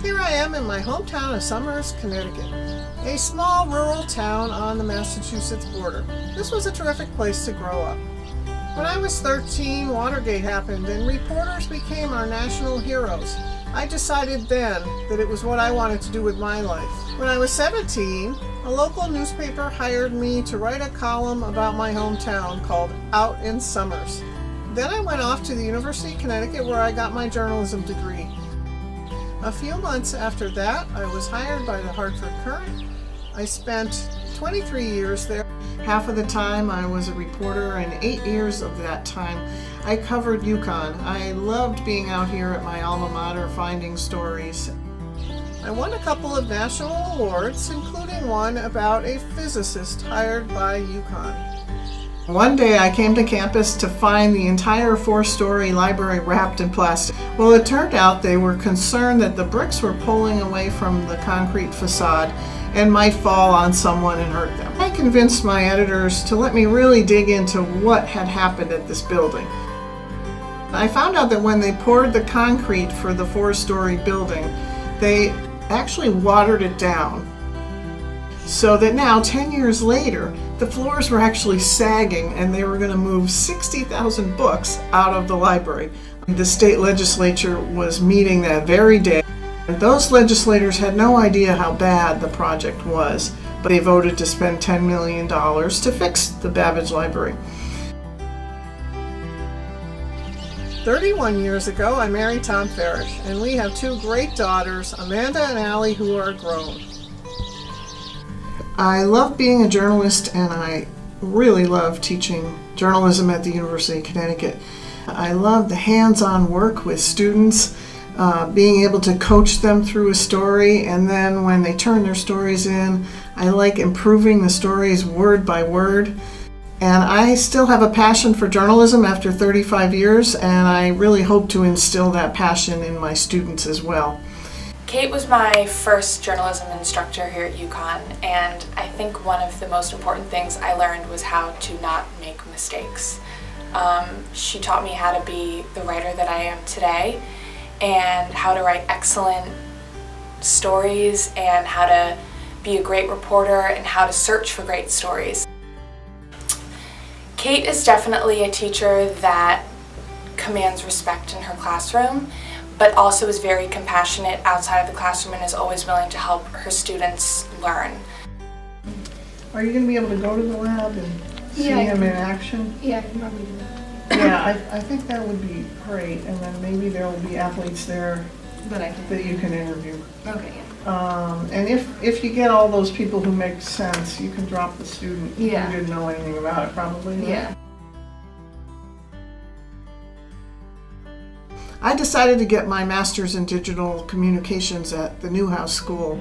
Here I am in my hometown of Somers, Connecticut, a small rural town on the Massachusetts border. This was a terrific place to grow up. When I was 13, Watergate happened and reporters became our national heroes. I decided then that it was what I wanted to do with my life. When I was 17, a local newspaper hired me to write a column about my hometown called Out in Somers. Then I went off to the University of Connecticut where I got my journalism degree. A few months after that, I was hired by the Hartford Courant. I spent 23 years there. Half of the time I was a reporter, and 8 years of that time I covered UConn. I loved being out here at my alma mater finding stories. I won a couple of national awards, including one about a physicist hired by UConn. One day I came to campus to find the entire 4-story library wrapped in plastic. Well, it turned out they were concerned that the bricks were pulling away from the concrete facade and might fall on someone and hurt them. I convinced my editors to let me really dig into what had happened at this building. I found out that when they poured the concrete for the 4-story building, they actually watered it down. So that now, 10 years later, the floors were actually sagging and they were going to move 60,000 books out of the library. The state legislature was meeting that very day. Those legislators had no idea how bad the project was, but they voted to spend $10 million to fix the Babbage Library. 31 years ago, I married Tom Farrish, and we have 2 great daughters, Amanda and Allie, who are grown. I love being a journalist, and I really love teaching journalism at the University of Connecticut. I love the hands-on work with students, being able to coach them through a story, and then when they turn their stories in, I like improving the stories word by word. And I still have a passion for journalism after 35 years, and I really hope to instill that passion in my students as well. Kate was my first journalism instructor here at UConn, and I think one of the most important things I learned was how to not make mistakes. She taught me how to be the writer that I am today, and how to write excellent stories, and how to be a great reporter, and how to search for great stories. Kate is definitely a teacher that commands respect in her classroom, but also is very compassionate outside of the classroom and is always willing to help her students learn. Are you going to be able to go to the lab and see him in action? Yeah, I can probably do that. Yeah, I think that would be great, and then maybe there will be athletes there that you can interview. Okay, yeah. And if you get all those people who make sense, you can drop the student who Yeah. didn't know anything about it, probably. Right? Yeah. I decided to get my master's in digital communications at the Newhouse School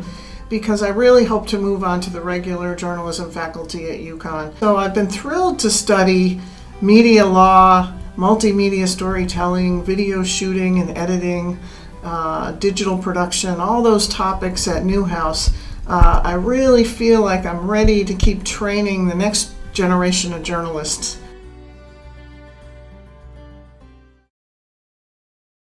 because I really hope to move on to the regular journalism faculty at UConn. So I've been thrilled to study media law, multimedia storytelling, video shooting and editing, digital production, all those topics at Newhouse. I really feel like I'm ready to keep training the next generation of journalists.